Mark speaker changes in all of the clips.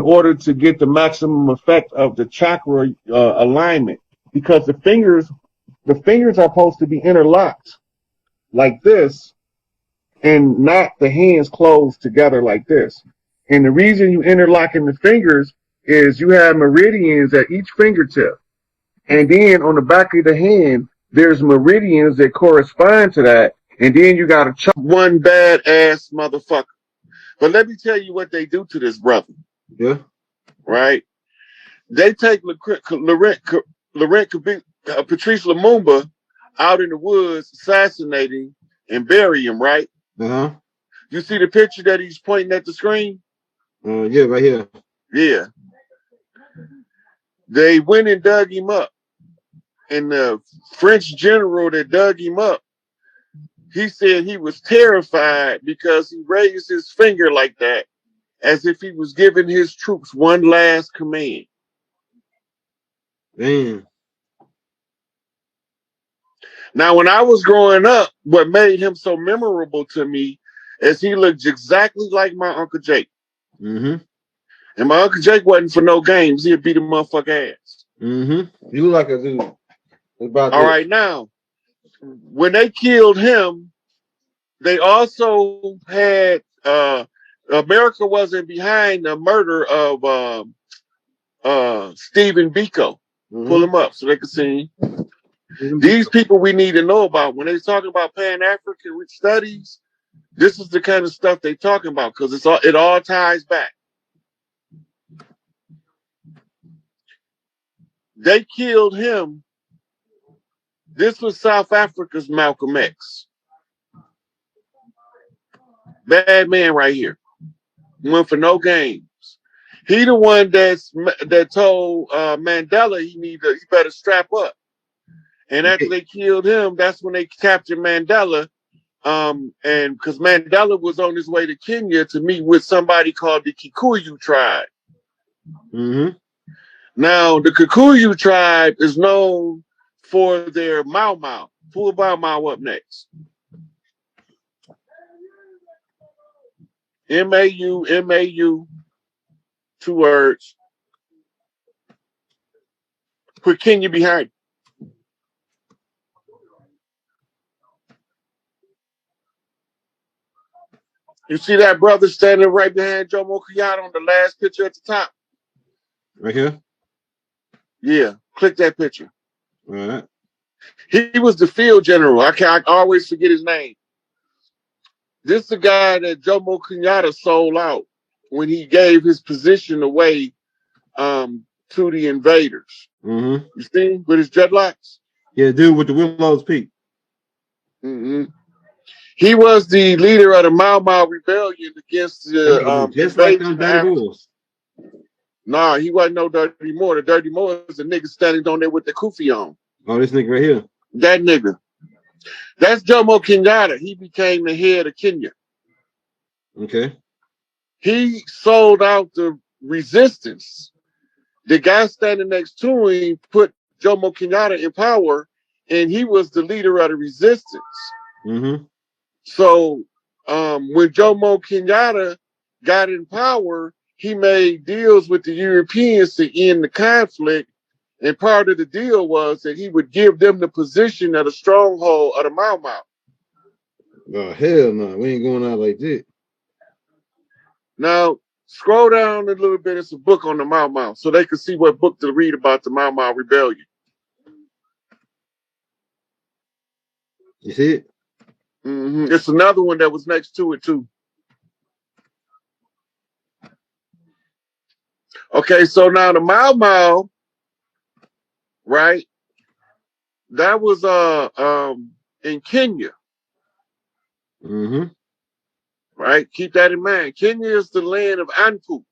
Speaker 1: in order to get the maximum effect of the chakra alignment, because the fingers are supposed to be interlocked like this, and not the hands closed together like this. And the reason you interlock in the fingers is you have meridians at each fingertip. And then on the back of the hand, there's meridians that correspond to that. And then you got to chop one badass motherfucker. But let me tell you what they do to this brother.
Speaker 2: Yeah.
Speaker 1: Right? They take Patrice Lumumba out in the woods, assassinating and bury him, right?
Speaker 2: Uh-huh.
Speaker 1: You see the picture that he's pointing at the screen?
Speaker 2: Yeah, right here.
Speaker 1: Yeah. They went and dug him up. And the French general that dug him up, he said he was terrified because he raised his finger like that, as if he was giving his troops one last command.
Speaker 2: Damn.
Speaker 1: Now, when I was growing up, what made him so memorable to me is he looked exactly like my Uncle Jake.
Speaker 2: Mm-hmm.
Speaker 1: And my Uncle Jake wasn't for no games. He'd beat a motherfucker ass.
Speaker 2: Mm-hmm. You look like a dude.
Speaker 1: All right, now, when they killed him, they also had America wasn't behind the murder of Stephen Biko.
Speaker 2: Mm-hmm.
Speaker 1: Pull him up so they can see him. These people we need to know about. When they talk about Pan-African studies, this is the kind of stuff they talking about, because it all ties back. They killed him. This was South Africa's Malcolm X. Bad man right here. Went for no games. He the one that told Mandela he better strap up. And after they killed him, that's when they captured Mandela. And because Mandela was on his way to Kenya to meet with somebody called the Kikuyu tribe.
Speaker 2: Mm-hmm.
Speaker 1: Now, the Kikuyu tribe is known for their Mau Mau. Pull Mau Mau up next. M-A-U, M-A-U, 2 words. Put Kenya behind. You see that brother standing right behind Jomo Kenyatta on the last picture at the top?
Speaker 2: Right here?
Speaker 1: Yeah, click that picture.
Speaker 2: All right.
Speaker 1: He was the field general. I always forget his name. This is the guy that Jomo Kenyatta sold out when he gave his position away to the invaders.
Speaker 2: Mm-hmm.
Speaker 1: You see, with his dreadlocks?
Speaker 2: Yeah, dude with the Willow's Peak.
Speaker 1: Mm-hmm. He was the leader of the Mau Mau rebellion against the
Speaker 2: just like them Dirty Moors.
Speaker 1: Nah, he wasn't no Dirty Moor. The Dirty Moor is the nigga standing on there with the kufi on.
Speaker 2: Oh, this nigga right here.
Speaker 1: That nigga. That's Jomo Kenyatta. He became the head of Kenya.
Speaker 2: Okay.
Speaker 1: He sold out the resistance. The guy standing next to him put Jomo Kenyatta in power, and he was the leader of the resistance.
Speaker 2: Mm-hmm.
Speaker 1: So when Jomo Kenyatta got in power, he made deals with the Europeans to end the conflict. And part of the deal was that he would give them the position of the stronghold of the Mau Mau.
Speaker 2: Oh, hell no. We ain't going out like that.
Speaker 1: Now, scroll down a little bit. It's a book on the Mau Mau, so they can see what book to read about the Mau Mau rebellion.
Speaker 2: You see it?
Speaker 1: Mm-hmm. It's another one that was next to it, too. Okay, so now the Mau Mau, right? That was in Kenya.
Speaker 2: Mm-hmm.
Speaker 1: Right? Keep that in mind. Kenya is the land of Anpu.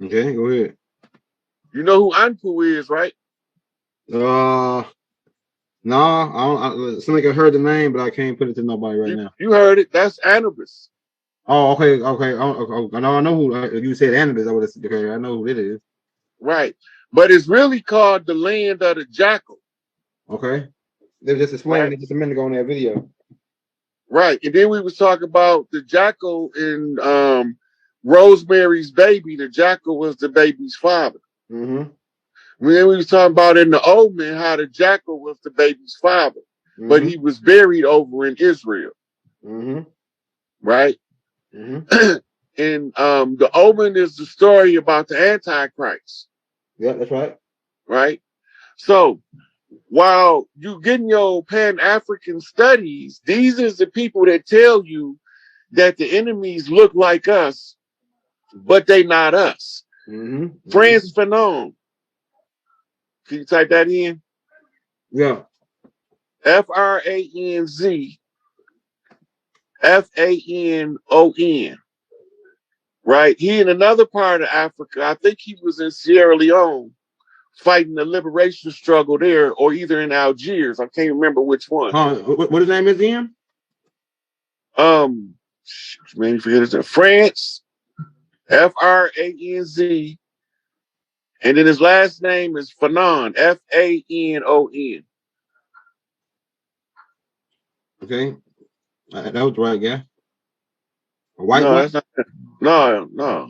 Speaker 2: Okay, go ahead.
Speaker 1: You know who Anpu is, right?
Speaker 2: No, I don't. It's like I heard the name, but I can't put it to nobody right now.
Speaker 1: You heard it. That's Anubis.
Speaker 2: Oh, okay. I know who you said Anubis. Okay, I know who it is.
Speaker 1: Right, but it's really called the land of the jackal.
Speaker 2: Okay, they were just explaining it just a minute ago in that video.
Speaker 1: Right, and then we was talking about the jackal in Rosemary's Baby, the jackal was the baby's father.
Speaker 2: Mm-hmm.
Speaker 1: Then we was talking about in the Omen how the jackal was the baby's father, but he was buried over in Israel, right?
Speaker 2: Mm-hmm.
Speaker 1: And the Omen is the story about the Antichrist.
Speaker 2: Yeah, that's right.
Speaker 1: Right? So while you getting your Pan-African studies, these is the people that tell you that the enemies look like us, but they not us. Frantz Fanon. Can you type that in?
Speaker 2: Yeah.
Speaker 1: Franz Fanon. Right? He in another part of Africa, I think he was in Sierra Leone, fighting the liberation struggle there, or either in Algiers. I can't remember which one.
Speaker 2: What his name is again?
Speaker 1: Man, you forget his name. France, Franz, and then his last name is Fanon, Fanon.
Speaker 2: Okay, that was the right guy. A white
Speaker 1: No,
Speaker 2: one?
Speaker 1: that's not. No.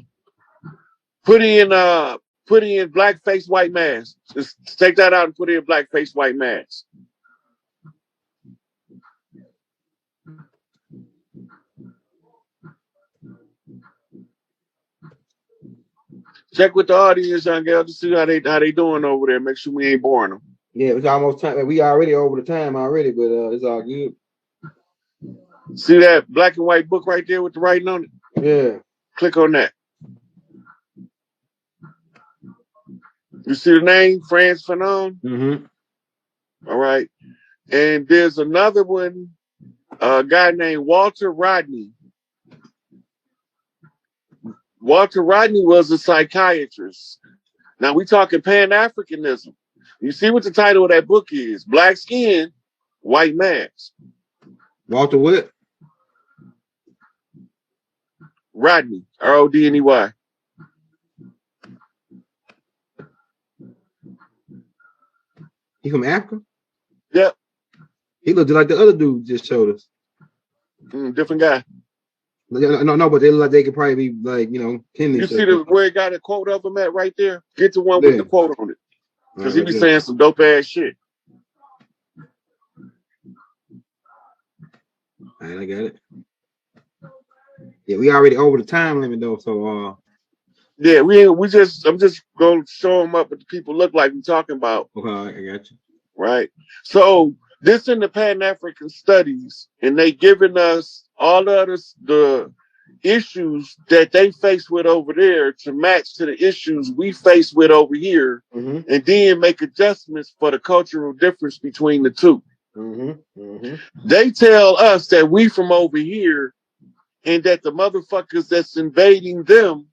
Speaker 1: Put in blackface white mask. Just take that out and put in blackface white mask. Check with the audience, young girl, to see how they doing over there. Make sure we ain't boring them.
Speaker 2: Yeah, it's almost time. We already over the time already, but it's all good.
Speaker 1: See that black and white book right there with the writing on it?
Speaker 2: Yeah.
Speaker 1: Click on that. You see the name, Frantz Fanon? All right. And there's another one, a guy named Walter Rodney. Walter Rodney was a psychiatrist. Now we talking Pan-Africanism. You see what the title of that book is? Black Skin, White Mask.
Speaker 2: Walter what?
Speaker 1: Rodney, Rodney.
Speaker 2: He from Africa?
Speaker 1: Yep.
Speaker 2: He looked like the other dude just showed us.
Speaker 1: Different guy.
Speaker 2: No, but they look like they could probably be like,
Speaker 1: You see where it got a quote of him at right there? Get the one with the quote on it. Because he be saying some dope ass shit.
Speaker 2: All right, I got it. Yeah, we already over the time limit though, so
Speaker 1: yeah, I'm just gonna show them up what the people look like we talking about.
Speaker 2: Okay, I got you.
Speaker 1: Right. So this in the Pan-African studies, and they giving us all the issues that they face with over there to match to the issues we face with over here, and then make adjustments for the cultural difference between the two. They tell us that we from over here and that the motherfuckers that's invading them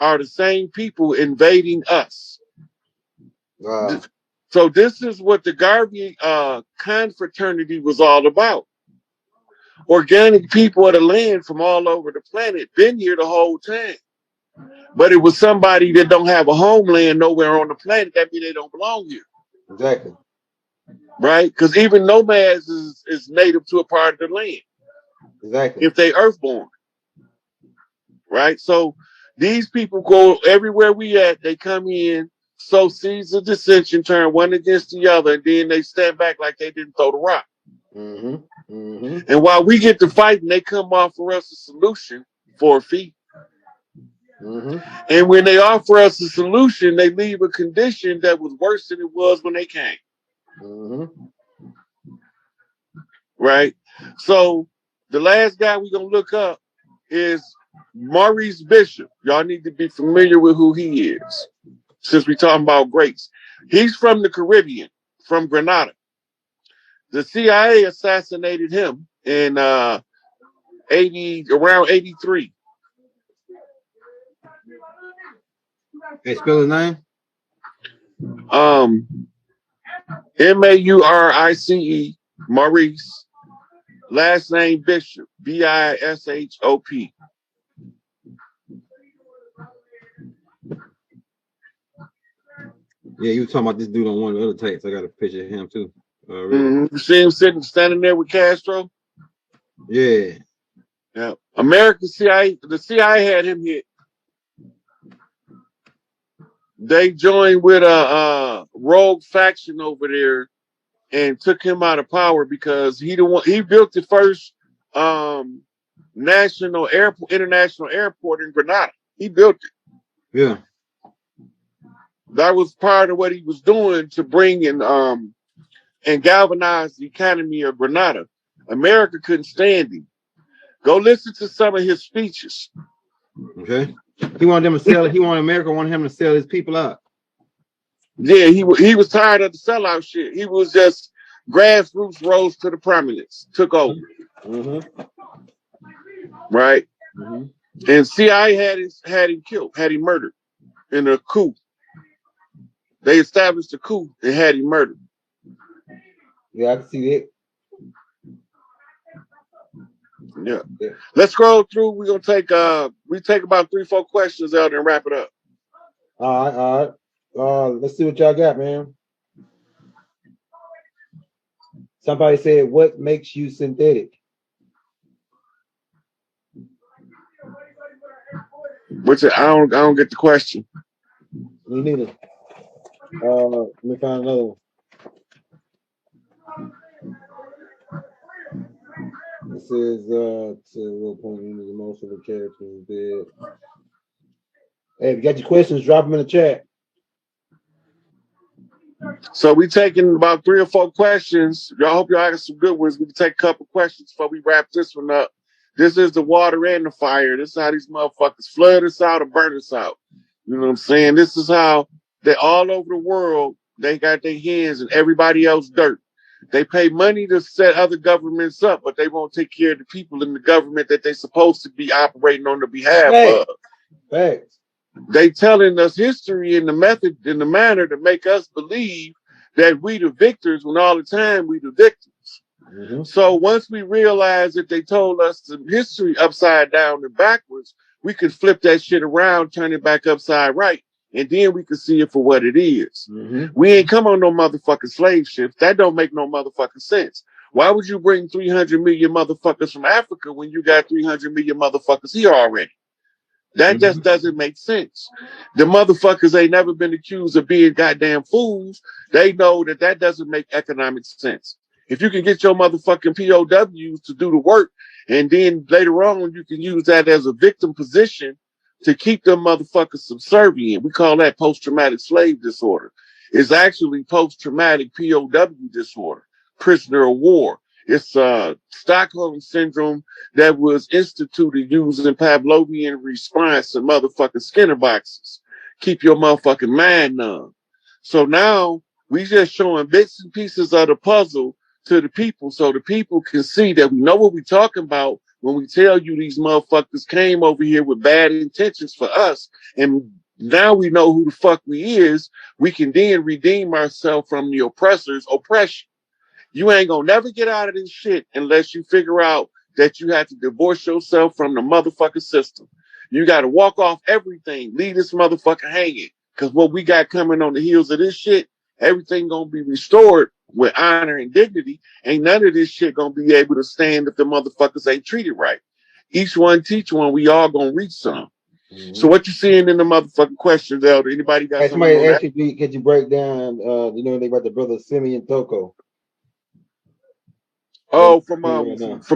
Speaker 1: are the same people invading us.
Speaker 2: Wow.
Speaker 1: So this is what the Garvey confraternity was all about. Organic people of the land from all over the planet been here the whole time. But it was somebody that don't have a homeland nowhere on the planet. That means they don't belong here.
Speaker 2: Exactly.
Speaker 1: Right? Because even nomads is native to a part of the land.
Speaker 2: Exactly.
Speaker 1: If they earthborn. Right? So these people go everywhere we at, they come in, sow seeds of dissension, turn one against the other, and then they stand back like they didn't throw the rock. And while we get to fighting, they come offer us a solution for a fee. And when they offer us a solution, they leave a condition that was worse than it was when they came. Right? So the last guy we're going to look up is Maurice Bishop. Y'all need to be familiar with who he is, since we're talking about greats. He's from the Caribbean, from Grenada. The CIA assassinated him in around 83.
Speaker 2: Hey, spell his name?
Speaker 1: Maurice, Maurice. Last name Bishop, Bishop.
Speaker 2: Yeah, you were talking about this dude on one of the other tapes. I got a picture of him too.
Speaker 1: You see him standing there with Castro?
Speaker 2: Yeah.
Speaker 1: Yeah. American CIA, the CIA had him hit They joined with a rogue faction over there and took him out of power because he built the first international airport in Grenada. He built it.
Speaker 2: Yeah.
Speaker 1: That was part of what he was doing to bring in and galvanize the economy of Grenada. America couldn't stand him. Go listen to some of his speeches.
Speaker 2: Okay. He wanted them to sell. He wanted America wanted him to sell his people out.
Speaker 1: Yeah, he was tired of the sellout shit. He was just grassroots rose to the prominence, took over.
Speaker 2: Mm-hmm.
Speaker 1: Right?
Speaker 2: Mm-hmm.
Speaker 1: And CIA had him killed, had him murdered in a coup. They established a coup and had him murdered.
Speaker 2: Yeah, I can see that.
Speaker 1: Yeah. Let's scroll through. We're gonna take we take about 3-4 questions out and wrap it up.
Speaker 2: All right. Let's see what y'all got, man. Somebody said, what makes you synthetic?
Speaker 1: Which I don't get the question.
Speaker 2: Me neither. Let me find another one. It says to a little point in most of the characters dead. Hey, if you got your questions, drop them in the chat.
Speaker 1: So we taking about 3 or 4 questions. Y'all hope y'all got some good ones. We can take a couple questions before we wrap this one up. This is the water and the fire. This is how these motherfuckers flood us out or burn us out. You know what I'm saying? This is how they all over the world, they got their hands in everybody else's dirt. They pay money to set other governments up, but they won't take care of the people in the government that they're supposed to be operating on the behalf of.
Speaker 2: Thanks.
Speaker 1: They telling us history in the method, in the manner to make us believe that we the victors when all the time we the victims. Mm-hmm. So once we realize that they told us the history upside down and backwards, we could flip that shit around, turn it back upside right, and then we could see it for what it is. Mm-hmm. We ain't come on no motherfucking slave ships. That don't make no motherfucking sense. Why would you bring 300 million motherfuckers from Africa when you got 300 million motherfuckers here already? That just doesn't make sense. The motherfuckers ain't never been accused of being goddamn fools. They know that that doesn't make economic sense. If you can get your motherfucking POWs to do the work, and then later on you can use that as a victim position to keep them motherfuckers subservient. We call that post-traumatic slave disorder. It's actually post-traumatic POW disorder, prisoner of war. It's Stockholm syndrome that was instituted using Pavlovian response to motherfucking Skinner boxes. Keep your motherfucking mind numb. So now we just showing bits and pieces of the puzzle to the people so the people can see that we know what we're talking about when we tell you these motherfuckers came over here with bad intentions for us. And now we know who the fuck we is. We can then redeem ourselves from the oppressor's oppression. You ain't gonna never get out of this shit unless you figure out that you have to divorce yourself from the motherfucking system. You got to walk off everything, leave this motherfucker hanging. Because what we got coming on the heels of this shit, everything gonna be restored with honor and dignity. Ain't none of this shit gonna be able to stand if the motherfuckers ain't treated right. Each one teach one, we all gonna reach some. Mm-hmm. So what you seeing in the motherfucking questions, Elder? Anybody got something on that?
Speaker 2: Could you break down, you know anything about the brother Simeon Toko?
Speaker 1: Oh, from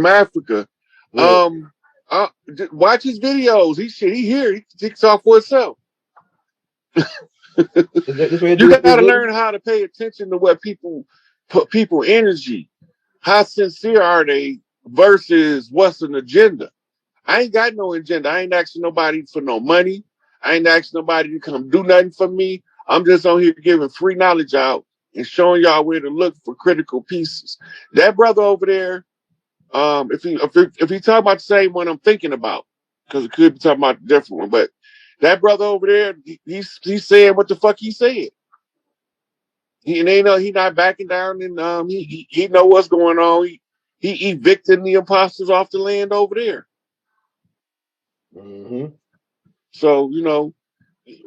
Speaker 1: Africa. Yeah. Watch his videos. He here. He takes off for himself. You gotta learn how to pay attention to what people put people energy. How sincere are they versus what's an agenda? I ain't got no agenda. I ain't asking nobody for no money. I ain't asking nobody to come do nothing for me. I'm just on here giving free knowledge out and showing y'all where to look for critical pieces. That brother over there, if he talking about the same one I'm thinking about, because it could be talking about a different one, but that brother over there, he's saying what the fuck he said. He not backing down, and he know what's going on. He evicting the imposters off the land over there. Mm-hmm. So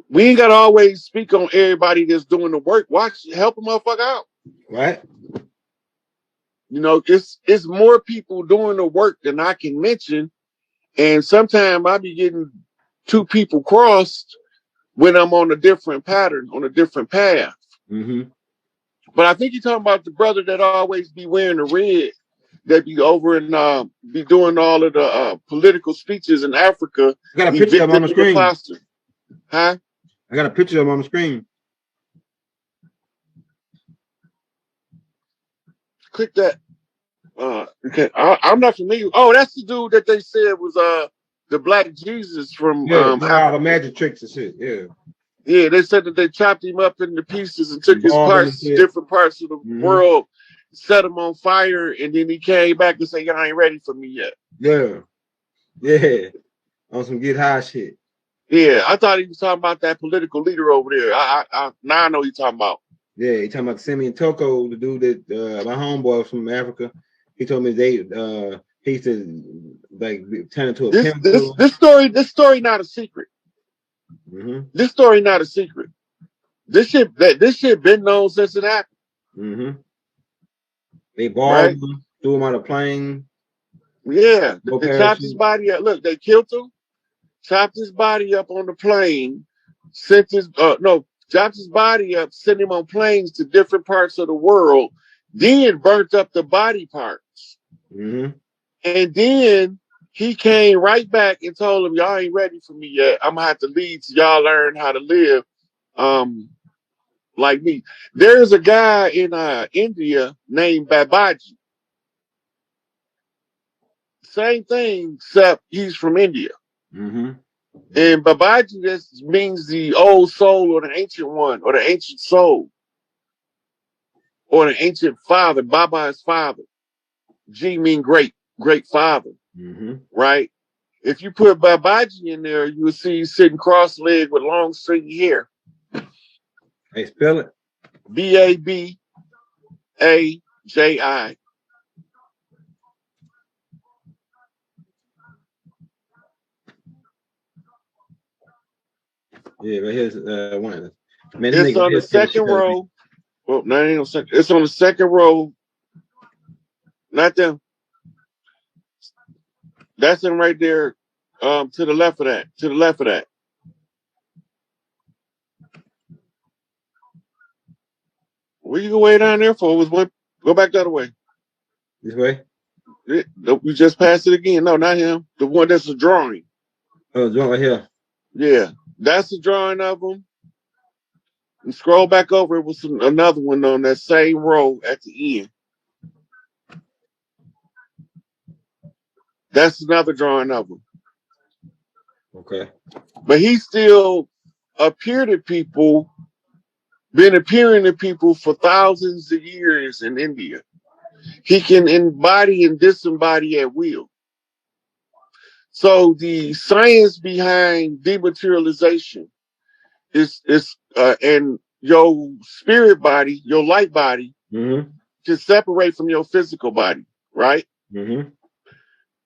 Speaker 1: we ain't gotta always speak on everybody that's doing the work. Help a motherfucker out.
Speaker 2: Right.
Speaker 1: It's more people doing the work than I can mention. And sometimes I be getting 2 people crossed when I'm on a different pattern, on a different path.
Speaker 2: Mm-hmm.
Speaker 1: But I think you're talking about the brother that always be wearing the red, that be over and be doing all of the political speeches in Africa.
Speaker 2: I got a picture of him on the screen.
Speaker 1: Huh?
Speaker 2: I got a picture of him on the screen.
Speaker 1: Click that. Okay, I'm not familiar. Oh, that's the dude that they said was the Black Jesus from
Speaker 2: all the
Speaker 1: Africa.
Speaker 2: magic tricks and shit. Yeah.
Speaker 1: Yeah, they said that they chopped him up into pieces and took his parts to different parts of the world, set him on fire, and then he came back and said, "Y'all ain't ready for me yet."
Speaker 2: Yeah. Yeah. On some get high shit.
Speaker 1: Yeah, I thought he was talking about that political leader over there. Now I know he's talking about.
Speaker 2: Yeah, he talking about Simeon Toko, the dude that my homeboy from Africa. He told me he used to like turn into a pimp.
Speaker 1: This story not a secret. This story not a secret. This shit been known since it happened.
Speaker 2: They balled him, threw him on a plane.
Speaker 1: Yeah, they chopped his body up. Look, they killed him, chopped his body up on the plane, chopped his body up, sent him on planes to different parts of the world, then burnt up the body parts. And then he came right back and told them, "Y'all ain't ready for me yet. I'm gonna have to lead so y'all learn how to live like me." There's a guy in India named Babaji. Same thing, except he's from India. And Babaji just means the old soul or the ancient one or the ancient soul or the ancient father. Baba is father. G mean great father. Right? If you put Babaji in there, you will see he's sitting cross-legged with long stringy hair.
Speaker 2: Hey, spell it.
Speaker 1: Babaji.
Speaker 2: Yeah, but here's one. Man,
Speaker 1: it's on the second row. Well, no, ain't no second. It's on the second row. Not them. That's him right there. To the left of that. To the left of that. What you go way down there for? Was one. Go back the other way.
Speaker 2: This way?
Speaker 1: We just passed it again. No, not him. The one that's a drawing.
Speaker 2: Oh, drawing right here.
Speaker 1: Yeah, that's the drawing of him. And scroll back over. It was another one on that same row at the end. That's another drawing of him.
Speaker 2: Okay.
Speaker 1: But he still appeared to people, been appearing to people for thousands of years in India. He can embody and disembody at will. So the science behind dematerialization is and your spirit body, your light body, can separate from your physical body, right?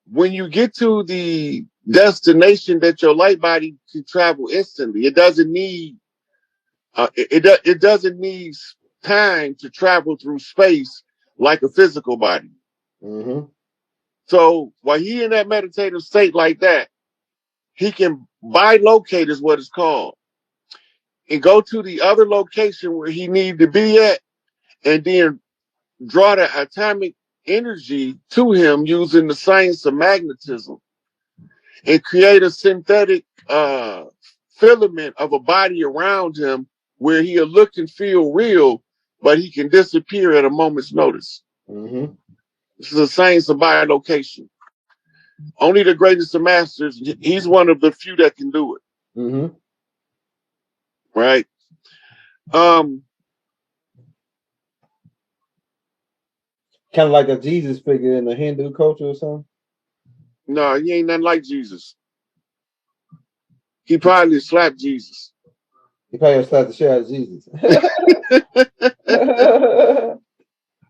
Speaker 1: When you get to the destination that your light body can travel instantly, it doesn't need it doesn't need time to travel through space like a physical body. So while he in that meditative state like that, he can bilocate is what it's called, and go to the other location where he needed to be at, and then draw the atomic energy to him using the science of magnetism, and create a synthetic filament of a body around him where he'll look and feel real, but he can disappear at a moment's notice. This is a science of bilocation. Only the greatest of masters, he's one of the few that can do it. Right?
Speaker 2: Kind of like a Jesus figure in the Hindu culture or something?
Speaker 1: No, he ain't nothing like Jesus. He probably slapped Jesus.
Speaker 2: He probably slapped the shit out of Jesus.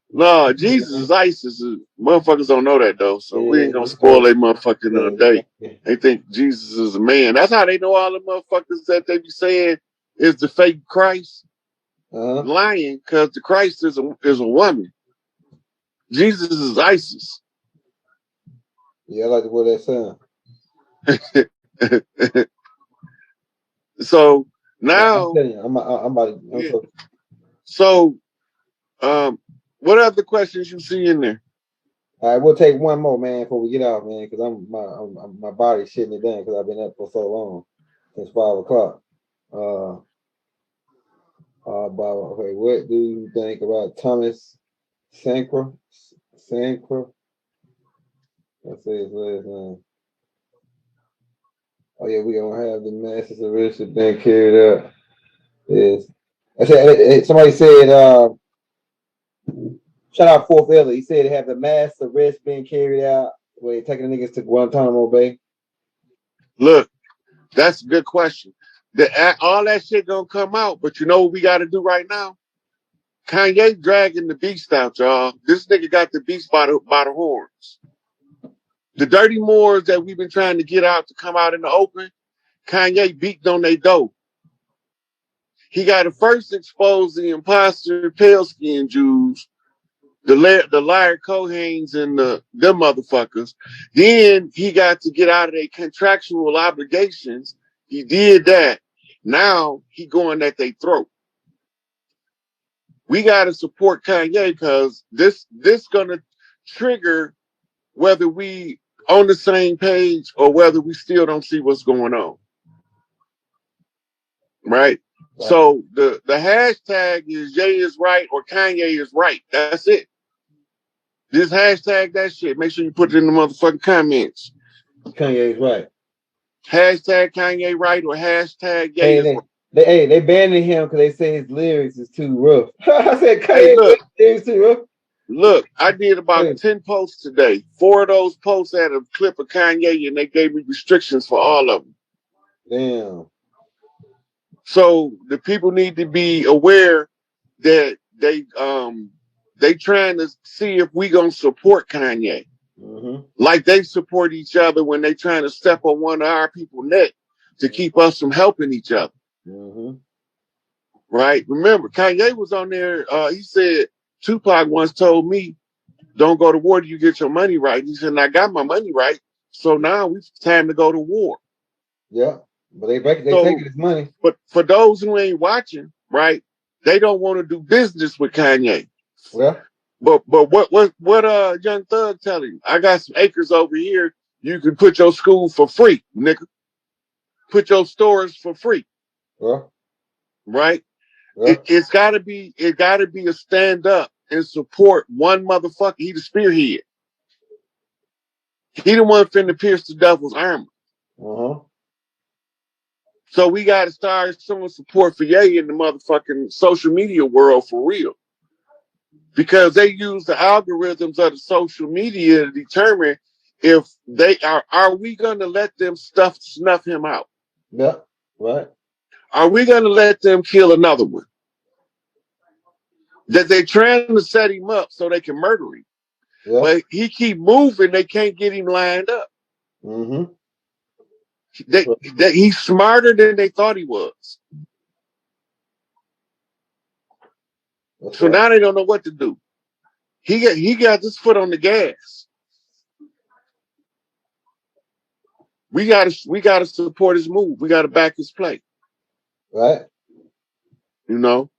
Speaker 1: No, Jesus is ISIS. Motherfuckers don't know that though, so we ain't gonna spoil their motherfucking day. They think Jesus is a man. That's how they know all the motherfuckers that they be saying is the fake Christ. Lying, because the Christ is a woman. Jesus is ISIS.
Speaker 2: Yeah, I like the way that sound.
Speaker 1: So Now,
Speaker 2: I'm telling you, I'm about to.
Speaker 1: yeah. So, what other questions you see in there?
Speaker 2: All right, we'll take one more, man, before we get out, man, because my body's shitting it down because I've been up for so long, since 5 o'clock. Okay, what do you think about Thomas Sankra? Sankra? Let's say his last name. Oh yeah, we gonna have the masses of risk being carried out. Yes. I said somebody said shout out Fort Villa. He said have the mass arrest being carried out where they taking the niggas to Guantanamo Bay.
Speaker 1: Look, that's a good question. All that shit gonna come out, but you know what we got to do right now? Kanye dragging the beast out, y'all. This nigga got the beast by the horns. The dirty Moors that we've been trying to get out to come out in the open, Kanye beat on their door. He got to first expose the imposter, pale skin Jews, the liar Kohanes and them motherfuckers. Then he got to get out of their contractual obligations. He did that. Now he going at their throat. We got to support Kanye because this gonna trigger whether we on the same page or whether we still don't see what's going on. Right? So the hashtag is Jay is right or Kanye is right. That's it. Just hashtag that shit. Make sure you put it in the motherfucking comments.
Speaker 2: Kanye is right.
Speaker 1: Hashtag Kanye right or hashtag Ye is right.
Speaker 2: They banning him because they say his lyrics is too rough. I said Kanye lyrics too rough.
Speaker 1: Look, I did about 10 posts today. 4 of those posts had a clip of Kanye and they gave me restrictions for all of them.
Speaker 2: Damn.
Speaker 1: So the people need to be aware that they trying to see if we gonna support Kanye.
Speaker 2: Mm-hmm.
Speaker 1: Like they support each other when they trying to step on one of our people's neck to keep us from helping each other.
Speaker 2: Mm-hmm.
Speaker 1: Right? Remember, Kanye was on there. He said Tupac once told me, "Don't go to war till you get your money right." He said, "I got my money right, so now it's time to go to war."
Speaker 2: Yeah, but they taking his money.
Speaker 1: But for those who ain't watching, right? They don't want to do business with Kanye.
Speaker 2: Yeah.
Speaker 1: But what Young Thug telling you? I got some acres over here. You can put your school for free, nigga. Put your stores for free.
Speaker 2: Yeah.
Speaker 1: Right?
Speaker 2: Yeah.
Speaker 1: It gotta be a stand up and support one motherfucker. He the spearhead. He the one finna pierce the devil's armor.
Speaker 2: Uh-huh.
Speaker 1: So we gotta start showing support for Ye in the motherfucking social media world for real. Because they use the algorithms of the social media to determine if they are we gonna let them snuff him out?
Speaker 2: Yeah, right.
Speaker 1: Are we gonna let them kill another one? That they're trying to set him up so they can murder him. Yeah. But he keep moving, they can't get him lined up.
Speaker 2: Mm-hmm.
Speaker 1: He's smarter than they thought he was. That's so right. Now they don't know what to do. He got his foot on the gas. We gotta support his move. We gotta back his play.
Speaker 2: Right.
Speaker 1: You know?